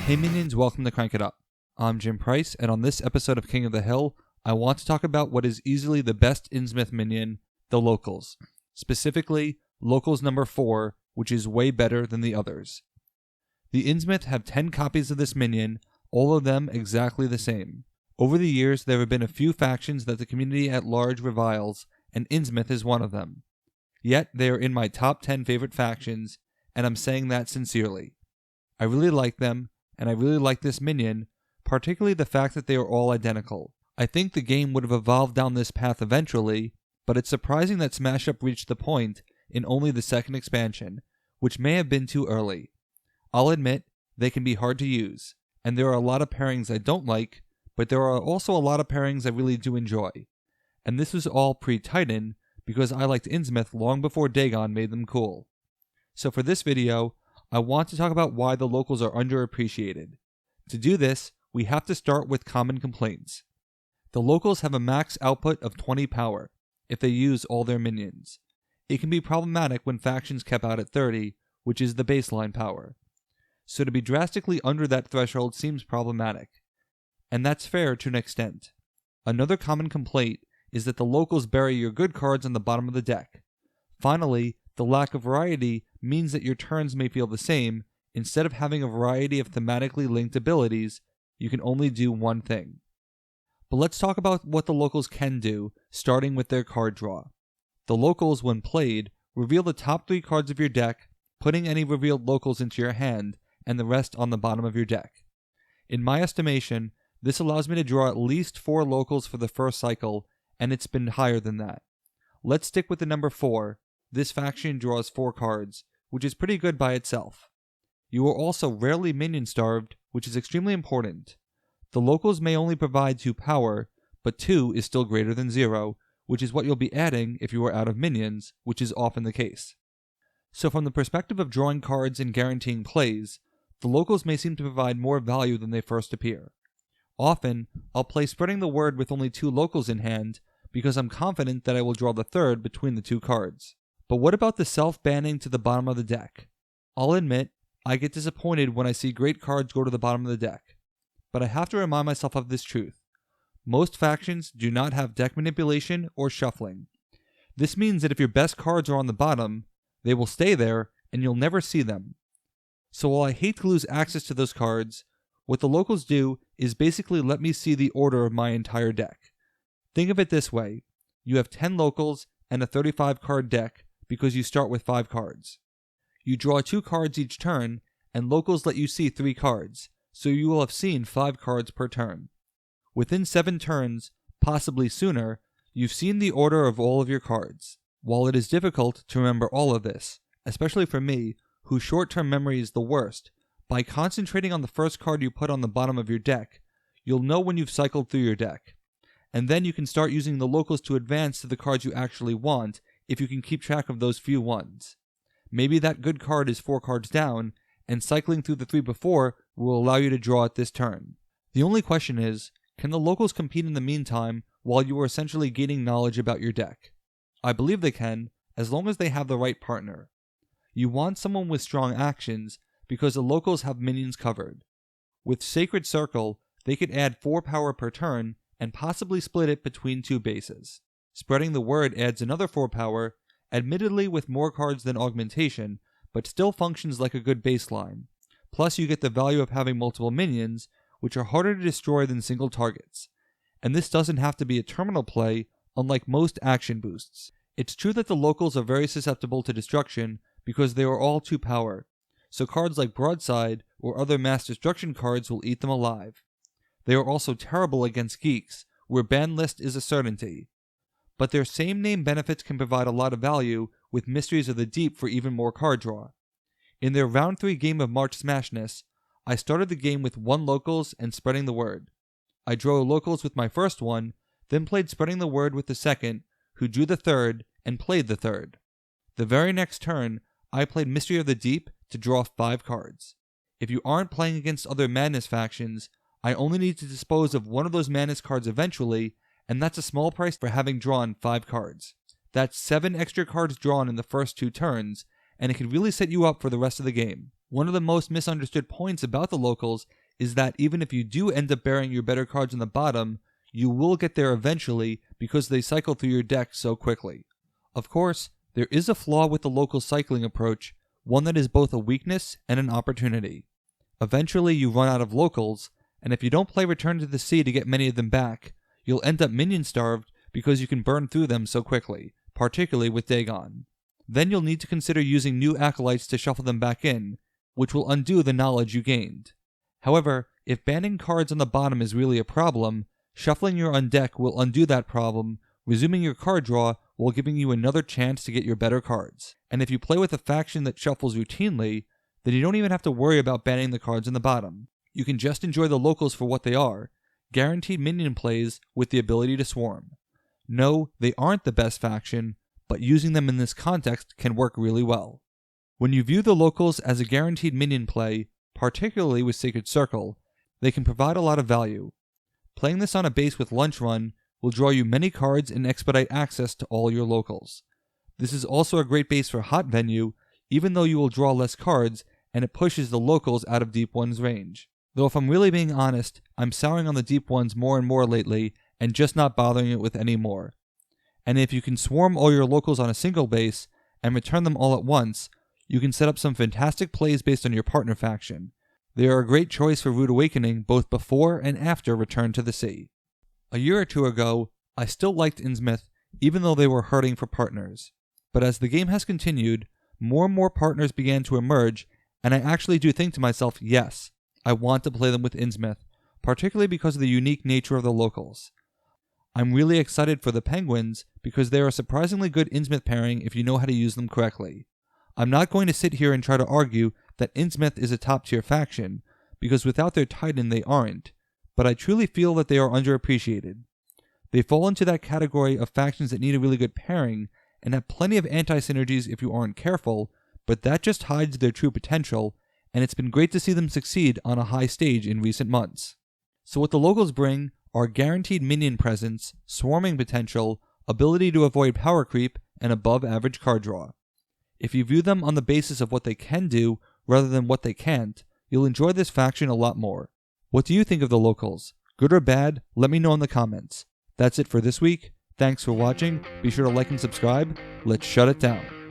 Hey minions, welcome to Crank It Up. I'm Jim Price, and on this episode of King of the Hill, I want to talk about what is easily the best Innsmouth minion, the Locals. Specifically, Locals number 4, which is way better than the others. The Innsmouth have 10 copies of this minion, all of them exactly the same. Over the years, there have been a few factions that the community at large reviles, and Innsmouth is one of them. Yet, they are in my top 10 favorite factions, and I'm saying that sincerely. I really like them, and I really like this minion, particularly the fact that they are all identical. I think the game would have evolved down this path eventually, but it's surprising that Smash Up reached the point in only the second expansion, which may have been too early. I'll admit, they can be hard to use, and there are a lot of pairings I don't like, but there are also a lot of pairings I really do enjoy. And this was all pre-Titan, because I liked Innsmouth long before Dagon made them cool. So for this video, I want to talk about why the Locals are underappreciated. To do this, we have to start with common complaints. The Locals have a max output of 20 power, if they use all their minions. It can be problematic when factions cap out at 30, which is the baseline power. So to be drastically under that threshold seems problematic. And that's fair to an extent. Another common complaint is that the Locals bury your good cards on the bottom of the deck. Finally, the lack of variety means that your turns may feel the same. Instead of having a variety of thematically linked abilities, you can only do one thing. But let's talk about what the Locals can do, starting with their card draw. The Locals, when played, reveal the top 3 cards of your deck, putting any revealed Locals into your hand, and the rest on the bottom of your deck. In my estimation, this allows me to draw at least 4 Locals for the first cycle, and it's been higher than that. Let's stick with the number 4. This faction draws 4 cards, which is pretty good by itself. You are also rarely minion starved, which is extremely important. The Locals may only provide 2 power, but 2 is still greater than 0, which is what you'll be adding if you are out of minions, which is often the case. So from the perspective of drawing cards and guaranteeing plays, the Locals may seem to provide more value than they first appear. Often, I'll play Spreading the Word with only 2 Locals in hand, because I'm confident that I will draw the third between the 2 cards. But what about the self-banning to the bottom of the deck? I'll admit, I get disappointed when I see great cards go to the bottom of the deck. But I have to remind myself of this truth. Most factions do not have deck manipulation or shuffling. This means that if your best cards are on the bottom, they will stay there and you'll never see them. So while I hate to lose access to those cards, what the Locals do is basically let me see the order of my entire deck. Think of it this way. You have 10 Locals and a 35 card deck, because you start with 5 cards. You draw 2 cards each turn, and Locals let you see 3 cards, so you will have seen 5 cards per turn. Within 7 turns, possibly sooner, you've seen the order of all of your cards. While it is difficult to remember all of this, especially for me, whose short-term memory is the worst, by concentrating on the first card you put on the bottom of your deck, you'll know when you've cycled through your deck. And then you can start using the Locals to advance to the cards you actually want, if you can keep track of those few ones. Maybe that good card is 4 cards down, and cycling through the 3 before will allow you to draw it this turn. The only question is, can the Locals compete in the meantime while you are essentially gaining knowledge about your deck? I believe they can, as long as they have the right partner. You want someone with strong actions, because the Locals have minions covered. With Sacred Circle, they could add 4 power per turn, and possibly split it between 2 bases. Spreading the Word adds another 4 power, admittedly with more cards than augmentation, but still functions like a good baseline. Plus you get the value of having multiple minions, which are harder to destroy than single targets. And this doesn't have to be a terminal play, unlike most action boosts. It's true that the Locals are very susceptible to destruction, because they are all 2 power, so cards like Broadside or other mass destruction cards will eat them alive. They are also terrible against geeks, where ban list is a certainty. But their same name benefits can provide a lot of value with Mysteries of the Deep for even more card draw. In their round 3 game of March Smashness, I started the game with 1 Locals and Spreading the Word. I drew Locals with my first one, then played Spreading the Word with the second, who drew the third and played the third. The very next turn, I played Mystery of the Deep to draw 5 cards. If you aren't playing against other Madness factions, I only need to dispose of one of those Madness cards eventually, and that's a small price for having drawn 5 cards. That's 7 extra cards drawn in the first 2 turns, and it can really set you up for the rest of the game. One of the most misunderstood points about the locals is that even if you do end up burying your better cards on the bottom, you will get there eventually because they cycle through your deck so quickly. Of course, there is a flaw with the local cycling approach, one that is both a weakness and an opportunity. Eventually you run out of locals, and if you don't play Return to the Sea to get many of them back, you'll end up minion starved because you can burn through them so quickly, particularly with Dagon. Then you'll need to consider using new acolytes to shuffle them back in, which will undo the knowledge you gained. However, if banning cards on the bottom is really a problem, shuffling your undeck will undo that problem, resuming your card draw while giving you another chance to get your better cards. And if you play with a faction that shuffles routinely, then you don't even have to worry about banning the cards on the bottom. You can just enjoy the locals for what they are, guaranteed minion plays with the ability to swarm. No, they aren't the best faction, but using them in this context can work really well. When you view the locals as a guaranteed minion play, particularly with Sacred Circle, they can provide a lot of value. Playing this on a base with Lunch Run will draw you many cards and expedite access to all your locals. This is also a great base for Hot Venue, even though you will draw less cards, and it pushes the locals out of Deep One's range. Though if I'm really being honest, I'm souring on the Deep Ones more and more lately, and just not bothering it with any more. And if you can swarm all your locals on a single base, and return them all at once, you can set up some fantastic plays based on your partner faction. They are a great choice for Rude Awakening both before and after Return to the Sea. A year or two ago, I still liked Innsmouth, even though they were hurting for partners. But as the game has continued, more and more partners began to emerge, and I actually do think to myself, yes, I want to play them with Innsmouth, particularly because of the unique nature of the locals. I'm really excited for the Penguins because they are a surprisingly good Innsmouth pairing if you know how to use them correctly. I'm not going to sit here and try to argue that Innsmouth is a top-tier faction, because without their Titan they aren't, but I truly feel that they are underappreciated. They fall into that category of factions that need a really good pairing, and have plenty of anti-synergies if you aren't careful, but that just hides their true potential, and it's been great to see them succeed on a high stage in recent months. So what the locals bring are guaranteed minion presence, swarming potential, ability to avoid power creep, and above average card draw. If you view them on the basis of what they can do rather than what they can't, you'll enjoy this faction a lot more. What do you think of the locals? Good or bad? Let me know in the comments. That's it for this week. Thanks for watching. Be sure to like and subscribe. Let's shut it down.